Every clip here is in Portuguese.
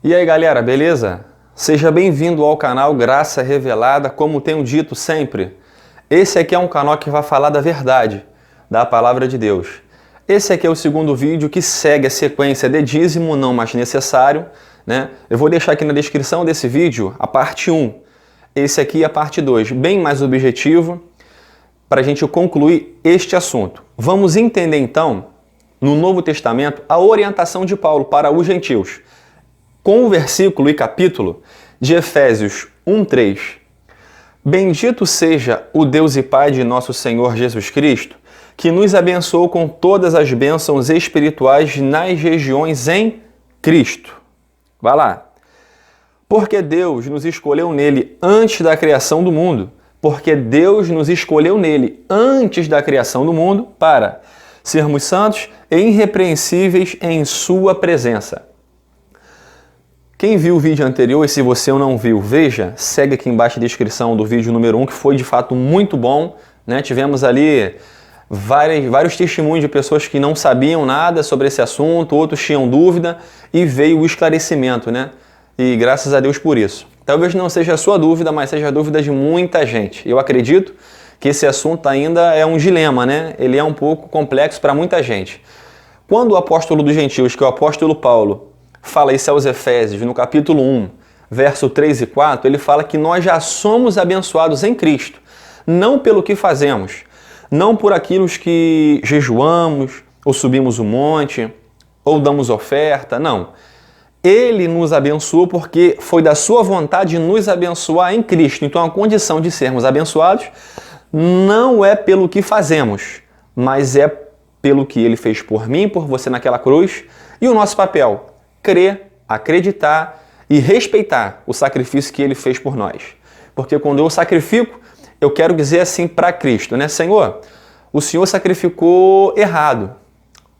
E aí galera, beleza? Seja bem-vindo ao canal Graça Revelada. Como tenho dito sempre, esse aqui é um canal que vai falar da verdade, da palavra de Deus. Esse aqui é o segundo vídeo que segue a sequência de dízimo não mais necessário, né? Eu vou deixar aqui na descrição desse vídeo a parte 1. Esse aqui é a parte 2, bem mais objetivo, para a gente concluir este assunto. Vamos entender então, no Novo Testamento, a orientação de Paulo para os gentios, com o versículo e capítulo de Efésios 1:3. Bendito seja o Deus e Pai de nosso Senhor Jesus Cristo, que nos abençoou com todas as bênçãos espirituais nas regiões em Cristo. Vai lá. Porque Deus nos escolheu nele antes da criação do mundo. Porque Deus nos escolheu nele antes da criação do mundo para sermos santos e irrepreensíveis em sua presença. Quem viu o vídeo anterior, e se você não viu, veja, segue aqui embaixo a descrição do vídeo número 1, que foi de fato muito bom, né? Tivemos ali vários testemunhos de pessoas que não sabiam nada sobre esse assunto, outros tinham dúvida, e veio o esclarecimento, né? E graças a Deus por isso. Talvez não seja a sua dúvida, mas seja a dúvida de muita gente. Eu acredito que esse assunto ainda é um dilema, né? Ele é um pouco complexo para muita gente. Quando o apóstolo dos gentios, que é o apóstolo Paulo, fala isso aos Efésios, no capítulo 1, verso 3 e 4, ele fala que nós já somos abençoados em Cristo, não pelo que fazemos, não por aquilo que jejuamos, ou subimos o monte, ou damos oferta, não. Ele nos abençoou porque foi da sua vontade nos abençoar em Cristo. Então a condição de sermos abençoados não é pelo que fazemos, mas é pelo que Ele fez por mim, por você naquela cruz, e o nosso papel, crer, acreditar e respeitar o sacrifício que Ele fez por nós. Porque quando eu sacrifico, eu quero dizer assim para Cristo, né? Senhor, o Senhor sacrificou errado.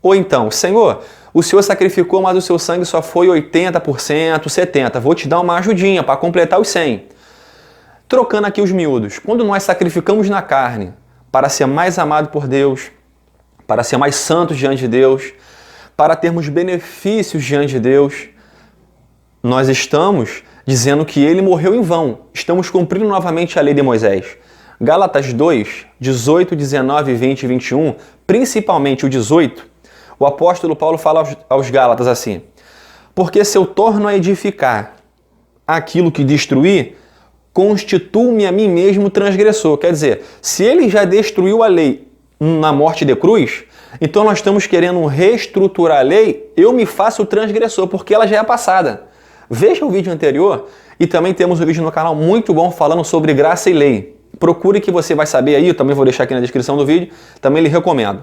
Ou então, Senhor, o Senhor sacrificou, mas o seu sangue só foi 80%, 70%. Vou te dar uma ajudinha para completar os 100%. Trocando aqui os miúdos. Quando nós sacrificamos na carne para ser mais amado por Deus, para ser mais santos diante de Deus, para termos benefícios diante de Deus, nós estamos dizendo que Ele morreu em vão. Estamos cumprindo novamente a lei de Moisés. Gálatas 2, 18, 19, 20 e 21, principalmente o 18, o apóstolo Paulo fala aos Gálatas assim: porque se eu torno a edificar aquilo que destruí, constituo-me a mim mesmo transgressor. Quer dizer, se ele já destruiu a lei na morte de cruz, então nós estamos querendo reestruturar a lei, eu me faço transgressor, porque ela já é passada. Veja o vídeo anterior e também temos um vídeo no canal muito bom falando sobre graça e lei. Procure que você vai saber aí, eu também vou deixar aqui na descrição do vídeo, também lhe recomendo.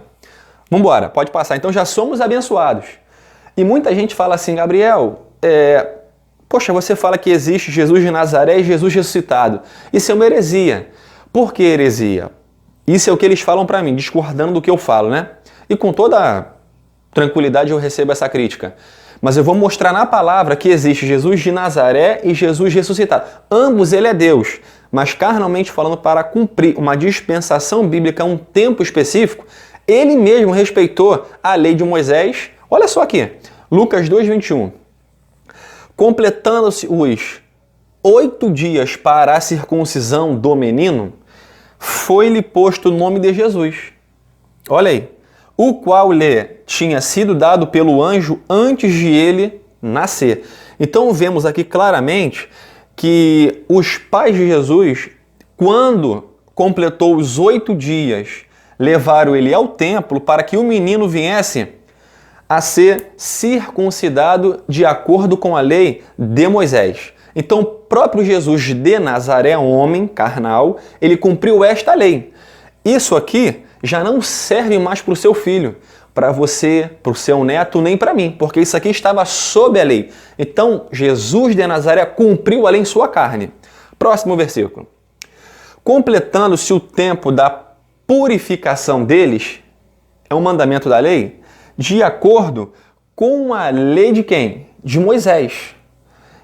Vamos embora, pode passar. Então já somos abençoados. E muita gente fala assim, Gabriel, poxa, você fala que existe Jesus de Nazaré e Jesus ressuscitado. Isso é uma heresia. Por que heresia? Isso é o que eles falam para mim, discordando do que eu falo, né? E com toda tranquilidade eu recebo essa crítica. Mas eu vou mostrar na palavra que existe Jesus de Nazaré e Jesus ressuscitado. Ambos ele é Deus, mas carnalmente falando, para cumprir uma dispensação bíblica, um tempo específico, ele mesmo respeitou a lei de Moisés. Olha só aqui, Lucas 2:21. Completando-se os 8 dias para a circuncisão do menino, foi-lhe posto o nome de Jesus. Olha aí. O qual lhe tinha sido dado pelo anjo antes de ele nascer. Então vemos aqui claramente que os pais de Jesus, quando completou os 8 dias, levaram ele ao templo para que o menino viesse a ser circuncidado de acordo com a lei de Moisés. Então o próprio Jesus de Nazaré, homem carnal, ele cumpriu esta lei. Isso aqui já não serve mais para o seu filho, para você, para o seu neto, nem para mim, porque isso aqui estava sob a lei. Então, Jesus de Nazaré cumpriu a lei em sua carne. Próximo versículo. Completando-se o tempo da purificação deles, é um mandamento da lei, de acordo com a lei de quem? De Moisés.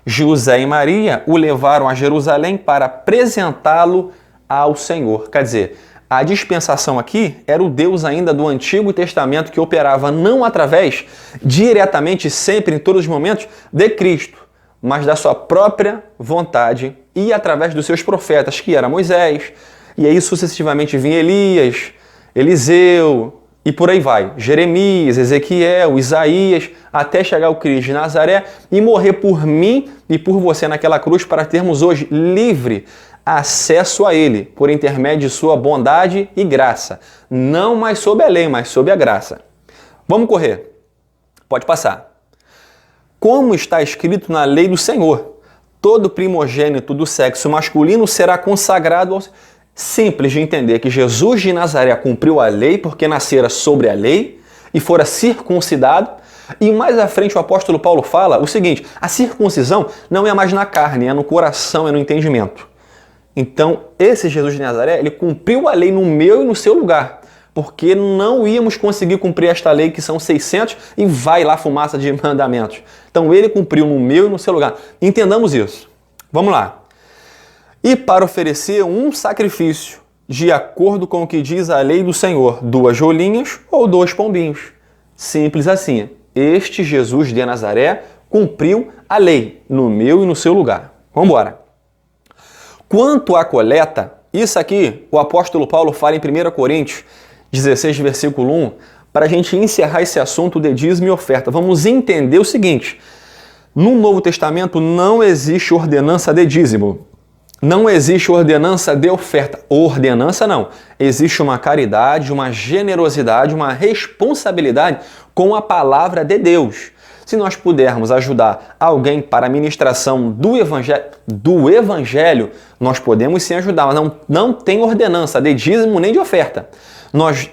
José e Maria o levaram a Jerusalém para apresentá-lo ao Senhor. Quer dizer, a dispensação aqui era o Deus ainda do Antigo Testamento que operava não através, diretamente, sempre, em todos os momentos, de Cristo, mas da sua própria vontade e através dos seus profetas, que era Moisés, e aí sucessivamente vinha Elias, Eliseu e por aí vai, Jeremias, Ezequiel, Isaías, até chegar o Cristo de Nazaré e morrer por mim e por você naquela cruz para termos hoje livre acesso a Ele, por intermédio de sua bondade e graça. Não mais sob a lei, mas sob a graça. Vamos correr. Pode passar. Como está escrito na lei do Senhor, todo primogênito do sexo masculino será consagrado ao... Simples de entender que Jesus de Nazaré cumpriu a lei porque nascera sobre a lei e fora circuncidado. E mais à frente o apóstolo Paulo fala o seguinte, a circuncisão não é mais na carne, é no coração, é no entendimento. Então, esse Jesus de Nazaré, ele cumpriu a lei no meu e no seu lugar, porque não íamos conseguir cumprir esta lei, que são 600, e vai lá fumaça de mandamentos. Então, ele cumpriu no meu e no seu lugar. Entendamos isso. Vamos lá. E para oferecer um sacrifício, de acordo com o que diz a lei do Senhor, 2 rolinhas ou 2 pombinhos. Simples assim. Este Jesus de Nazaré cumpriu a lei no meu e no seu lugar. Vamos embora. Quanto à coleta, isso aqui o apóstolo Paulo fala em 1 Coríntios 16, versículo 1, para a gente encerrar esse assunto de dízimo e oferta. Vamos entender o seguinte, no Novo Testamento não existe ordenança de dízimo, não existe ordenança de oferta, ordenança não, existe uma caridade, uma generosidade, uma responsabilidade com a palavra de Deus. Se nós pudermos ajudar alguém para a ministração do evangelho, nós podemos sim ajudar, mas não tem ordenança de dízimo nem de oferta. Nós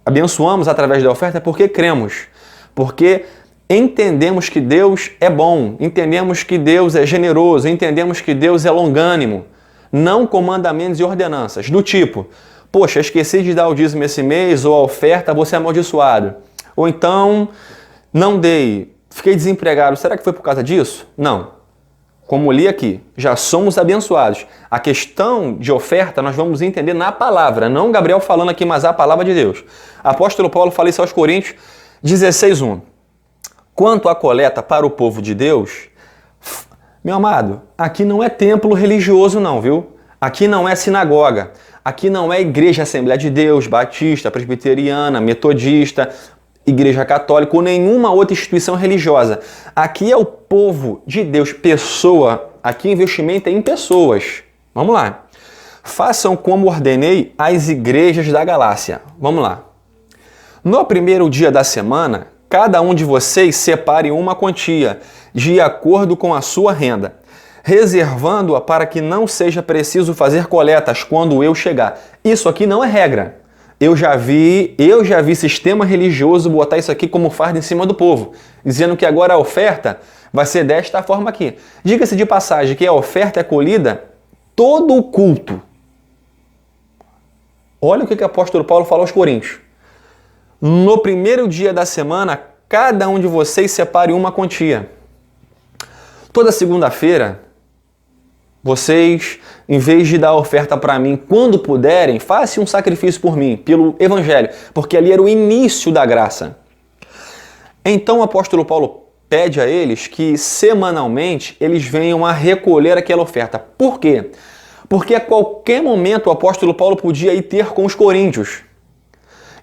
abençoamos através da oferta porque cremos, porque entendemos que Deus é bom, entendemos que Deus é generoso, entendemos que Deus é longânimo, não com mandamentos e ordenanças, do tipo, poxa, esqueci de dar o dízimo esse mês, ou a oferta, vou ser amaldiçoado. Ou então, não dei, fiquei desempregado, será que foi por causa disso? Não. Como li aqui, já somos abençoados. A questão de oferta nós vamos entender na palavra, não Gabriel falando aqui, mas a palavra de Deus. Apóstolo Paulo fala isso aos Coríntios 16:1. Quanto à coleta para o povo de Deus, meu amado, aqui não é templo religioso não, viu? Aqui não é sinagoga, aqui não é igreja Assembleia de Deus, batista, presbiteriana, metodista, igreja católica ou nenhuma outra instituição religiosa. Aqui é o povo de Deus, pessoa, aqui investimento é em pessoas. Vamos lá. Façam como ordenei às igrejas da Galácia. Vamos lá. No primeiro dia da semana, cada um de vocês separe uma quantia, de acordo com a sua renda, reservando-a para que não seja preciso fazer coletas quando eu chegar. Isso aqui não é regra. Eu já vi sistema religioso botar isso aqui como fardo em cima do povo, dizendo que agora a oferta vai ser desta forma aqui. Diga-se de passagem que a oferta é colhida todo o culto. Olha o que o apóstolo Paulo fala aos Coríntios. No primeiro dia da semana, cada um de vocês separe uma quantia. Toda segunda-feira, vocês, em vez de dar oferta para mim, quando puderem, façam um sacrifício por mim, pelo Evangelho, porque ali era o início da graça. Então o apóstolo Paulo pede a eles que semanalmente eles venham a recolher aquela oferta. Por quê? Porque a qualquer momento o apóstolo Paulo podia ir ter com os coríntios.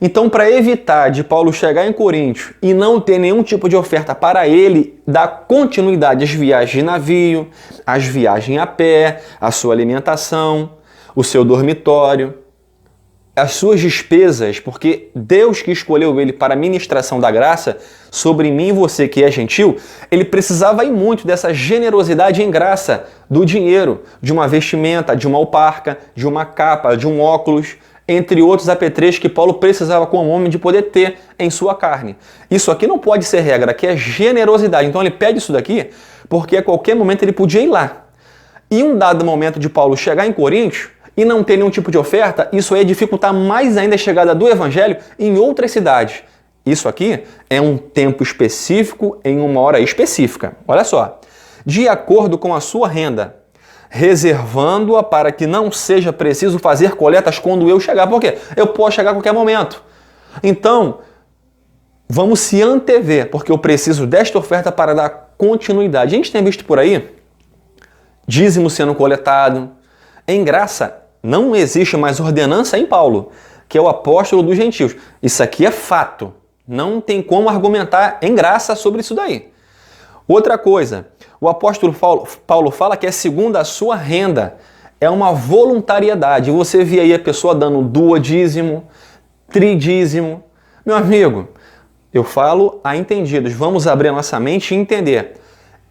Então, para evitar de Paulo chegar em Coríntios e não ter nenhum tipo de oferta para ele, dar continuidade às viagens de navio, às viagens a pé, a sua alimentação, o seu dormitório, as suas despesas, porque Deus que escolheu ele para a ministração da graça sobre mim e você que é gentil, ele precisava ir muito dessa generosidade em graça, do dinheiro, de uma vestimenta, de uma alparca, de uma capa, de um óculos, entre outros apetrechos que Paulo precisava como homem de poder ter em sua carne. Isso aqui não pode ser regra, aqui é generosidade. Então ele pede isso daqui porque a qualquer momento ele podia ir lá. E um dado momento de Paulo chegar em Coríntios e não ter nenhum tipo de oferta, isso ia dificultar mais ainda a chegada do Evangelho em outras cidades. Isso aqui é um tempo específico em uma hora específica. Olha só, de acordo com a sua renda, reservando-a para que não seja preciso fazer coletas quando eu chegar. Por quê? Eu posso chegar a qualquer momento. Então, vamos se antever, porque eu preciso desta oferta para dar continuidade. A gente tem visto por aí dízimo sendo coletado. Em graça, não existe mais ordenança em Paulo, que é o apóstolo dos gentios. Isso aqui é fato. Não tem como argumentar em graça sobre isso daí. Outra coisa, o apóstolo Paulo fala que é segundo a sua renda. É uma voluntariedade. Você vê aí a pessoa dando duodízimo, tridízimo. Meu amigo, eu falo a entendidos. Vamos abrir a nossa mente e entender.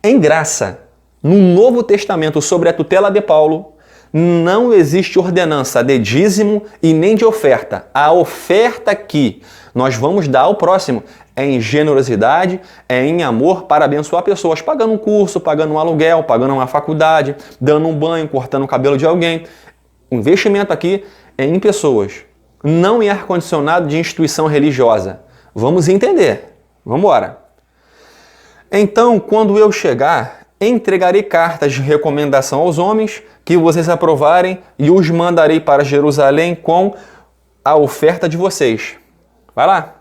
Em graça, no Novo Testamento, sobre a tutela de Paulo, não existe ordenança de dízimo e nem de oferta. A oferta que nós vamos dar ao próximo é em generosidade, é em amor para abençoar pessoas, pagando um curso, pagando um aluguel, pagando uma faculdade, dando um banho, cortando o cabelo de alguém. O investimento aqui é em pessoas, não em ar-condicionado de instituição religiosa. Vamos entender. Vamos embora. Então, quando eu chegar, entregarei cartas de recomendação aos homens que vocês aprovarem e os mandarei para Jerusalém com a oferta de vocês. Vai lá.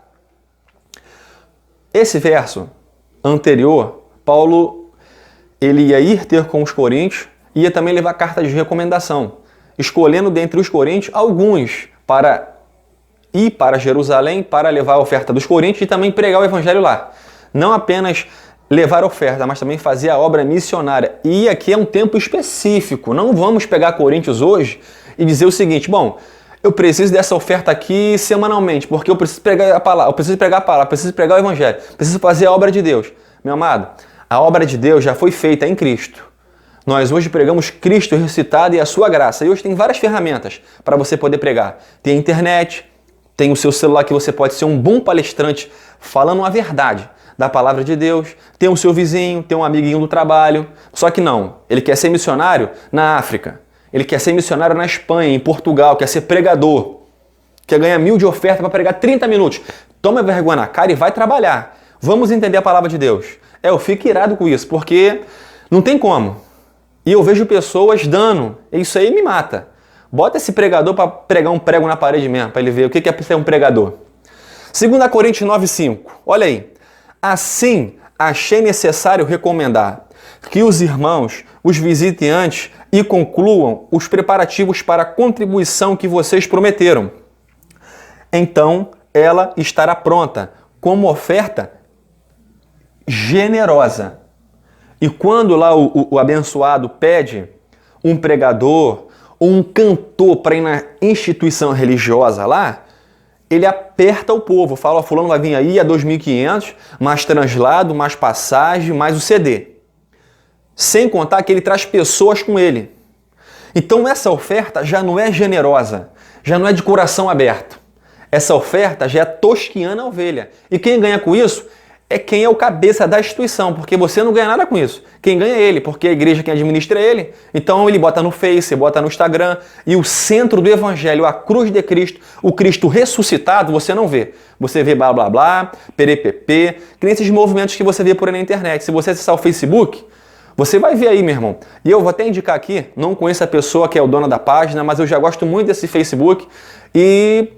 Esse verso anterior, Paulo ele ia ir ter com os coríntios, ia também levar cartas de recomendação, escolhendo dentre os coríntios alguns para ir para Jerusalém para levar a oferta dos coríntios e também pregar o evangelho lá. Não apenas levar a oferta, mas também fazer a obra missionária. E aqui é um tempo específico. Não vamos pegar Coríntios hoje e dizer o seguinte, bom, eu preciso dessa oferta aqui semanalmente, porque eu preciso pregar a palavra, eu preciso pregar a palavra, eu preciso pregar o evangelho, preciso fazer a obra de Deus. Meu amado, a obra de Deus já foi feita em Cristo. Nós hoje pregamos Cristo ressuscitado e a sua graça. E hoje tem várias ferramentas para você poder pregar. Tem a internet, tem o seu celular que você pode ser um bom palestrante falando a verdade da palavra de Deus, tem o seu vizinho, tem um amiguinho do trabalho, só que não, ele quer ser missionário na África, ele quer ser missionário na Espanha, em Portugal, quer ser pregador, quer ganhar 1000 de oferta para pregar 30 minutos, toma vergonha na cara e vai trabalhar. Vamos entender a palavra de Deus. Eu fico irado com isso, porque não tem como. E eu vejo pessoas dando, isso aí me mata. Bota esse pregador para pregar um prego na parede mesmo, para ele ver o que é ser um pregador. 2 Coríntios 9,5, olha aí. Assim, achei necessário recomendar que os irmãos os visitem antes e concluam os preparativos para a contribuição que vocês prometeram. Então, ela estará pronta como oferta generosa. E quando lá o abençoado pede um pregador ou um cantor para ir na instituição religiosa lá, ele aperta o povo, fala, ó, fulano vai vir aí a 2.500, mais translado, mais passagem, mais o CD. Sem contar que ele traz pessoas com ele. Então essa oferta já não é generosa, já não é de coração aberto. Essa oferta já é tosquiana a ovelha. E quem ganha com isso é quem é o cabeça da instituição, porque você não ganha nada com isso. Quem ganha é ele, porque a igreja quem administra é ele. Então ele bota no Face, bota no Instagram, e o centro do evangelho, a cruz de Cristo, o Cristo ressuscitado, você não vê. Você vê blá blá blá, perepepe, que nem esses movimentos que você vê por aí na internet. Se você acessar o Facebook, você vai ver aí, meu irmão. E eu vou até indicar aqui, não conheço a pessoa que é o dono da página, mas eu já gosto muito desse Facebook e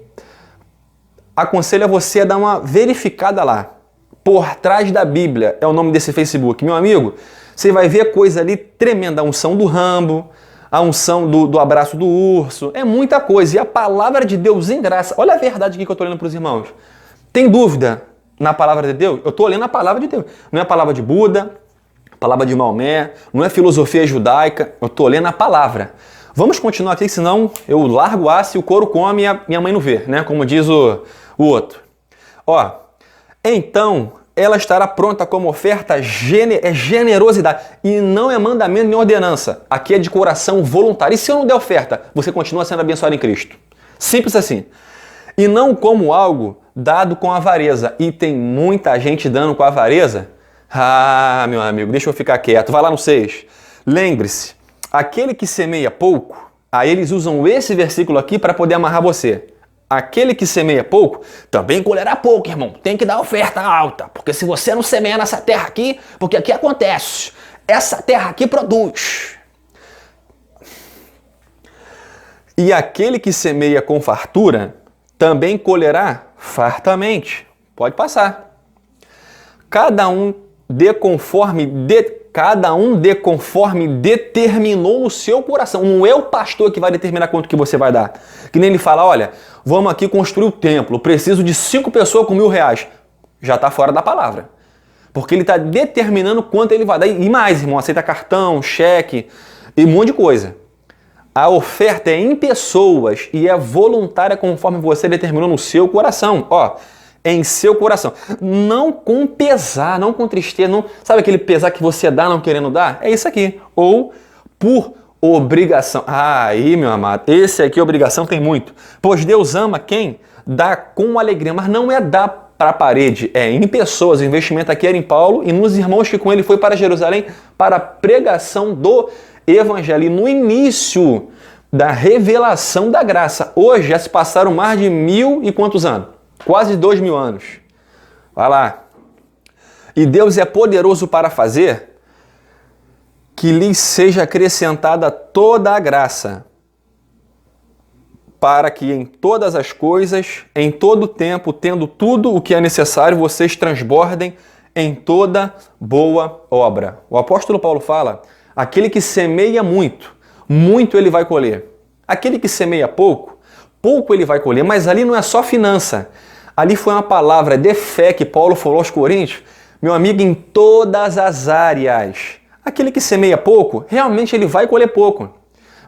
aconselho a você a dar uma verificada lá. Por Trás da Bíblia é o nome desse Facebook. Meu amigo, você vai ver coisa ali tremenda. A unção do Rambo, a unção do abraço do urso. É muita coisa. E a palavra de Deus em graça. Olha a verdade aqui que eu estou lendo para os irmãos. Tem dúvida na palavra de Deus? Eu estou lendo a palavra de Deus. Não é a palavra de Buda, a palavra de Maomé, não é filosofia judaica. Eu estou lendo a palavra. Vamos continuar aqui, senão eu largo o aço e o couro come e a minha mãe não vê, né? Como diz o outro. Ó. Então, ela estará pronta como oferta, é generosidade. E não é mandamento nem ordenança. Aqui é de coração voluntário. E se eu não der oferta, você continua sendo abençoado em Cristo. Simples assim. E não como algo dado com avareza. E tem muita gente dando com avareza. Ah, meu amigo, deixa eu ficar quieto. Vai lá no 6. Lembre-se, aquele que semeia pouco, aí eles usam esse versículo aqui para poder amarrar você. Aquele que semeia pouco, também colherá pouco, irmão. Tem que dar oferta alta. Porque se você não semeia nessa terra aqui, porque aqui acontece. Essa terra aqui produz. E aquele que semeia com fartura, também colherá fartamente. Pode passar. Cada um cada um dê conforme determinou no seu coração. Não é o pastor que vai determinar quanto que você vai dar. Que nem ele fala, olha, vamos aqui construir o templo, preciso de 5 pessoas com R$1.000. Já está fora da palavra. Porque ele está determinando quanto ele vai dar. E mais, irmão, aceita cartão, cheque e um monte de coisa. A oferta é em pessoas e é voluntária conforme você determinou no seu coração. Ó, em seu coração. Não com pesar, não com tristeza. Não, sabe aquele pesar que você dá não querendo dar? É isso aqui. Ou por obrigação. Aí, meu amado, esse aqui, obrigação, tem muito. Pois Deus ama quem dá com alegria, mas não é dar para a parede, é em pessoas. O investimento aqui era em Paulo e nos irmãos que com ele foi para Jerusalém para a pregação do Evangelho. E no início da revelação da graça. Hoje já se passaram mais de 1000 e quantos anos? Quase 2000 anos. Vai lá. E Deus é poderoso para fazer que lhes seja acrescentada toda a graça, para que em todas as coisas, em todo tempo, tendo tudo o que é necessário, vocês transbordem em toda boa obra. O apóstolo Paulo fala, aquele que semeia muito, muito ele vai colher. Aquele que semeia pouco, pouco ele vai colher. Mas ali não é só finança. Ali foi uma palavra de fé que Paulo falou aos Coríntios, meu amigo, em todas as áreas. Aquele que semeia pouco, realmente ele vai colher pouco.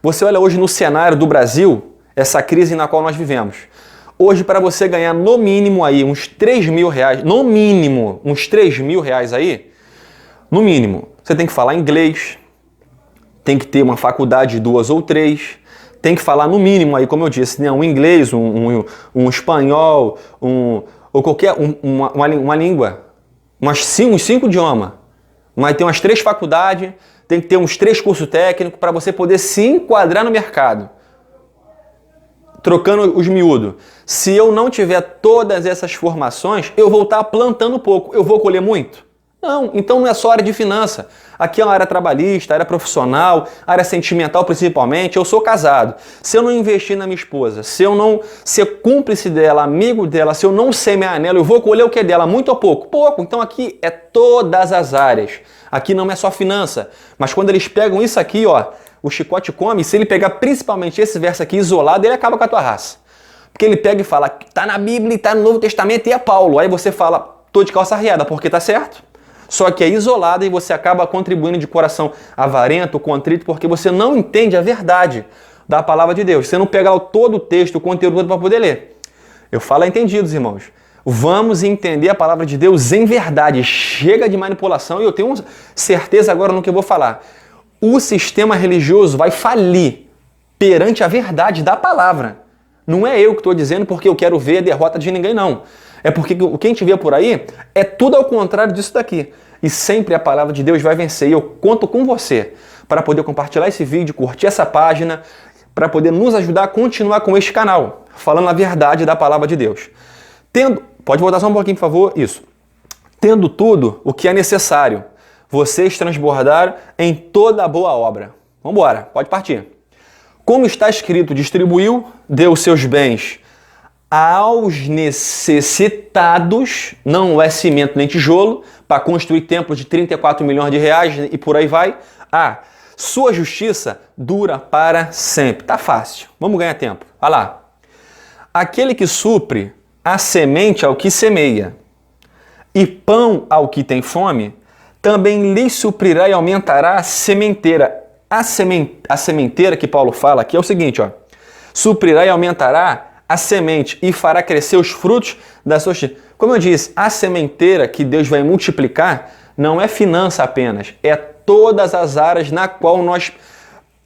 Você olha hoje no cenário do Brasil, essa crise na qual nós vivemos. Hoje, para você ganhar no mínimo aí uns R$3.000, no mínimo uns R$3.000 aí, no mínimo, você tem que falar inglês, tem que ter uma faculdade 2 ou 3, tem que falar no mínimo aí, como eu disse, né, um inglês, um espanhol, ou qualquer uma língua, uns 5 idiomas, mas tem umas 3 faculdades, tem que ter uns 3 cursos técnicos para você poder se enquadrar no mercado. Trocando os miúdos. Se eu não tiver todas essas formações, eu vou estar plantando pouco. Eu vou colher muito? Não. Então não é só área de finança. Aqui é uma área trabalhista, área profissional, área sentimental principalmente. Eu sou casado. Se eu não investir na minha esposa, se eu não ser cúmplice dela, amigo dela, se eu não semear nela, eu vou colher o que é dela? Muito ou pouco? Pouco. Então aqui é todas as áreas. Aqui não é só finança. Mas quando eles pegam isso aqui, ó, o chicote come, se ele pegar principalmente esse verso aqui isolado, ele acaba com a tua raça. Porque ele pega e fala, tá na Bíblia, tá no Novo Testamento e é Paulo. Aí você fala, tô de calça arriada, porque tá certo. Só que é isolado e você acaba contribuindo de coração avarento, contrito, porque você não entende a verdade da palavra de Deus. Você não pega todo o texto, o conteúdo todo para poder ler. Eu falo entendidos, irmãos. Vamos entender a palavra de Deus em verdade. Chega de manipulação e eu tenho certeza agora no que eu vou falar. O sistema religioso vai falir perante a verdade da palavra. Não é eu que estou dizendo porque eu quero ver a derrota de ninguém, não. É porque quem te vê por aí é tudo ao contrário disso daqui. E sempre a palavra de Deus vai vencer. E eu conto com você para poder compartilhar esse vídeo, curtir essa página, para poder nos ajudar a continuar com este canal, falando a verdade da palavra de Deus. Pode voltar só um pouquinho, por favor? Isso. Tendo tudo o que é necessário, vocês transbordaram em toda a boa obra. Vamos embora, pode partir. Como está escrito, distribuiu, deu seus bens aos necessitados, não é cimento nem tijolo, para construir templos de 34 milhões de reais e por aí vai. Sua justiça dura para sempre. Tá fácil, vamos ganhar tempo. Vai lá. Aquele que supre a semente ao que semeia e pão ao que tem fome, também lhe suprirá e aumentará a sementeira. A sementeira que Paulo fala aqui é o seguinte, ó. Suprirá e aumentará a semente e fará crescer os frutos da sua justiça. Como eu disse, a sementeira que Deus vai multiplicar não é finança apenas, é todas as áreas na qual nós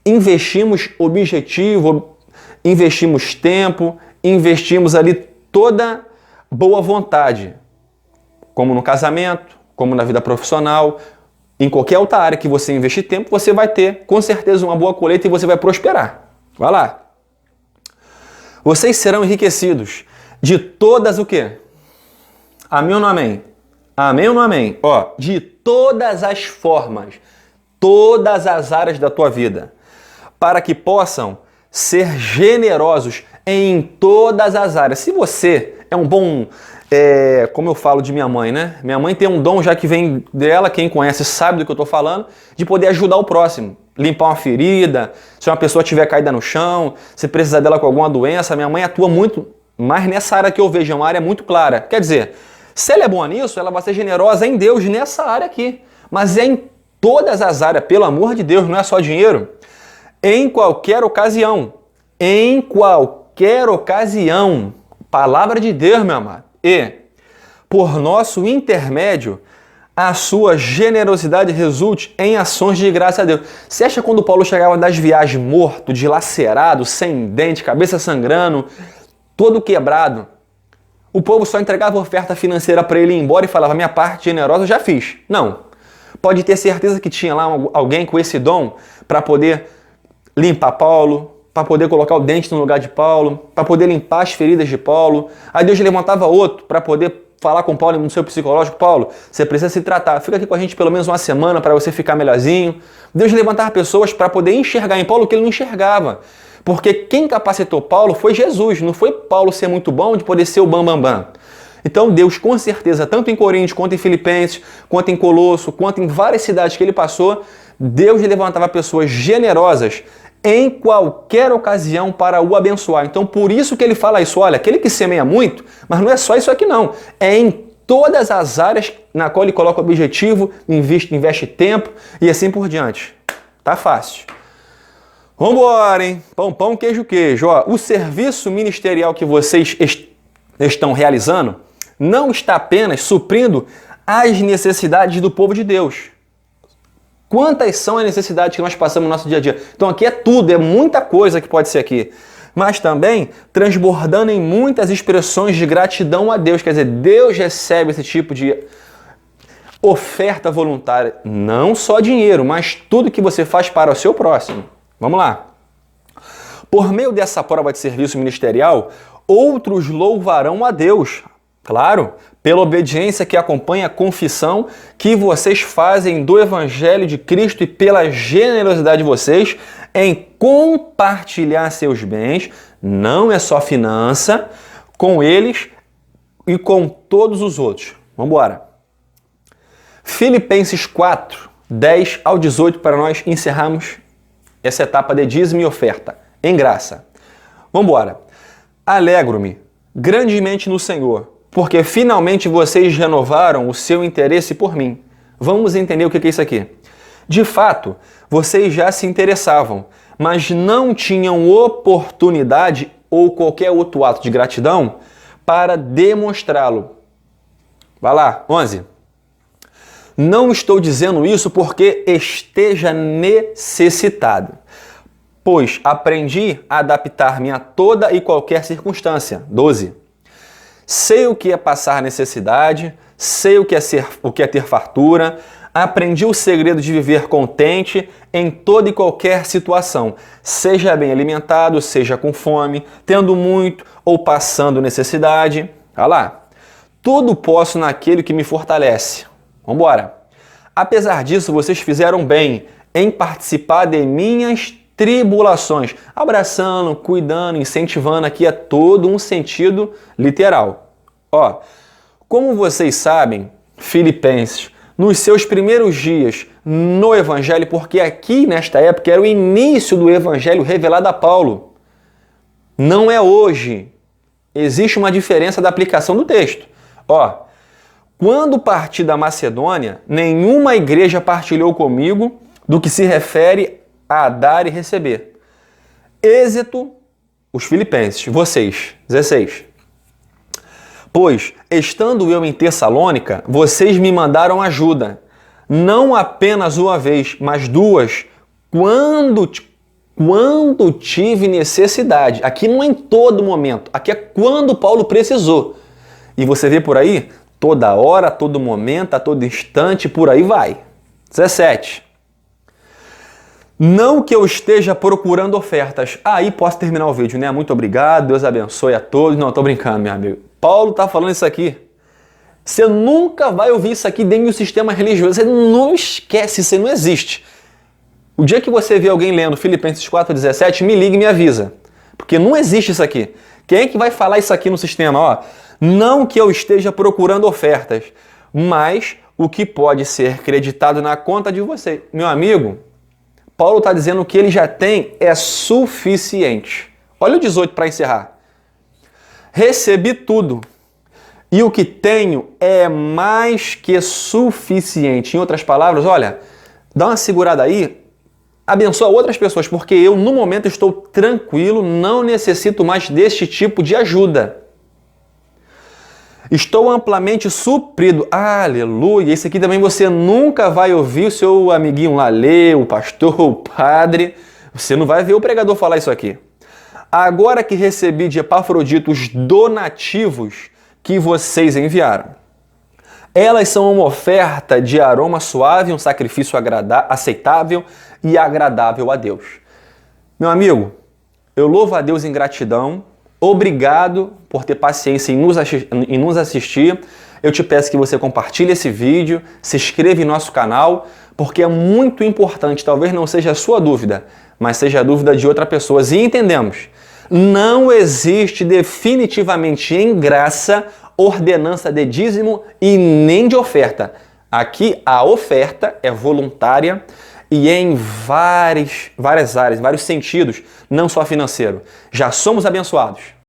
investimos objetivo, investimos tempo, investimos ali toda boa vontade, como no casamento, como na vida profissional, em qualquer outra área que você investir tempo, você vai ter com certeza uma boa colheita e você vai prosperar. Vai lá. Vocês serão enriquecidos de todas o quê? Amém ou não amém? Amém ou não amém? Ó, de todas as formas, todas as áreas da tua vida, para que possam ser generosos em todas as áreas. Se você é um bom como eu falo de minha mãe, né? Minha mãe tem um dom já que vem dela, quem conhece sabe do que eu estou falando, de poder ajudar o próximo. Limpar uma ferida, se uma pessoa tiver caída no chão, se precisar dela com alguma doença, minha mãe atua muito, mas nessa área que eu vejo, é uma área muito clara. Quer dizer, se ela é boa nisso, ela vai ser generosa em Deus nessa área aqui. Mas é em todas as áreas, pelo amor de Deus, não é só dinheiro. Em qualquer ocasião. Em qualquer ocasião. Palavra de Deus, meu amado. E, por nosso intermédio, a sua generosidade resulte em ações de graça a Deus. Você acha quando Paulo chegava das viagens morto, dilacerado, sem dente, cabeça sangrando, todo quebrado, o povo só entregava oferta financeira para ele ir embora e falava, minha parte generosa eu já fiz? Não. Pode ter certeza que tinha lá alguém com esse dom para poder limpar Paulo, para poder colocar o dente no lugar de Paulo, para poder limpar as feridas de Paulo. Aí Deus levantava outro para poder falar com Paulo no seu psicológico. Paulo, você precisa se tratar. Fica aqui com a gente pelo menos uma semana para você ficar melhorzinho. Deus levantava pessoas para poder enxergar em Paulo o que ele não enxergava. Porque quem capacitou Paulo foi Jesus. Não foi Paulo ser muito bom de poder ser o bam. Então Deus, com certeza, tanto em Coríntios, quanto em Filipenses, quanto em Colosso, quanto em várias cidades que ele passou, Deus levantava pessoas generosas em qualquer ocasião para o abençoar. Então, por isso que ele fala isso. Olha, aquele que semeia muito, mas não é só isso aqui não. É em todas as áreas na qual ele coloca o objetivo, investe tempo e assim por diante. Tá fácil. Vambora, hein? Pão, queijo. Ó, o serviço ministerial que vocês estão realizando não está apenas suprindo as necessidades do povo de Deus. Quantas são as necessidades que nós passamos no nosso dia a dia? Então aqui é tudo, é muita coisa que pode ser aqui. Mas também transbordando em muitas expressões de gratidão a Deus. Quer dizer, Deus recebe esse tipo de oferta voluntária. Não só dinheiro, mas tudo que você faz para o seu próximo. Vamos lá. Por meio dessa prova de serviço ministerial, outros louvarão a Deus. Claro, pela obediência que acompanha a confissão que vocês fazem do Evangelho de Cristo e pela generosidade de vocês em compartilhar seus bens, não é só finança, com eles e com todos os outros. Vamos embora. Filipenses 4, 10 ao 18, para nós encerrarmos essa etapa de dízimo e oferta, em graça. Vamos embora. Alegro-me grandemente no Senhor, porque finalmente vocês renovaram o seu interesse por mim. Vamos entender o que é isso aqui. De fato, vocês já se interessavam, mas não tinham oportunidade ou qualquer outro ato de gratidão para demonstrá-lo. Vai lá, 11. Não estou dizendo isso porque esteja necessitado, pois aprendi a adaptar-me a toda e qualquer circunstância. 12. Sei o que é passar necessidade, sei o que é ter fartura, aprendi o segredo de viver contente em toda e qualquer situação, seja bem alimentado, seja com fome, tendo muito ou passando necessidade. Olha lá. Tudo posso naquele que me fortalece. Vamos embora. Apesar disso, vocês fizeram bem em participar de minhas tribulações, abraçando, cuidando, incentivando, aqui é todo um sentido literal. Ó, como vocês sabem, Filipenses, nos seus primeiros dias no Evangelho, porque aqui nesta época era o início do Evangelho revelado a Paulo. Não é hoje. Existe uma diferença da aplicação do texto. Ó, quando parti da Macedônia, nenhuma igreja partilhou comigo do que se refere a dar e receber. Êxito, os filipenses, vocês, 16. Pois, estando eu em Tessalônica, vocês me mandaram ajuda, não apenas uma vez, mas duas, quando tive necessidade. Aqui não é em todo momento, aqui é quando Paulo precisou. E você vê por aí, toda hora, a todo momento, a todo instante, por aí vai. 17. Não que eu esteja procurando ofertas. Aí posso terminar o vídeo, né? Muito obrigado, Deus abençoe a todos. Não, tô brincando, meu amigo. Paulo tá falando isso aqui. Você nunca vai ouvir isso aqui dentro do sistema religioso. Você não esquece, isso não existe. O dia que você vê alguém lendo Filipenses 4,17, me liga e me avisa. Porque não existe isso aqui. Quem é que vai falar isso aqui no sistema? Ó, Não que eu esteja procurando ofertas, mas o que pode ser creditado na conta de você. Meu amigo, Paulo está dizendo que ele já tem é suficiente. Olha o 18 para encerrar. Recebi tudo, e o que tenho é mais que suficiente. Em outras palavras, olha, dá uma segurada aí, abençoa outras pessoas, porque eu, no momento, estou tranquilo, não necessito mais deste tipo de ajuda. Estou amplamente suprido. Aleluia! Isso aqui também você nunca vai ouvir o seu amiguinho lá ler, o pastor, o padre. Você não vai ver o pregador falar isso aqui. Agora que recebi de Epafrodito os donativos que vocês enviaram. Elas são uma oferta de aroma suave, um sacrifício aceitável e agradável a Deus. Meu amigo, eu louvo a Deus em gratidão. Obrigado por ter paciência em nos assistir. Eu te peço que você compartilhe esse vídeo, se inscreva em nosso canal, porque é muito importante, talvez não seja a sua dúvida, mas seja a dúvida de outras pessoas. E entendemos, não existe definitivamente em graça ordenança de dízimo e nem de oferta. Aqui a oferta é voluntária e é em várias áreas, em vários sentidos, não só financeiro. Já somos abençoados.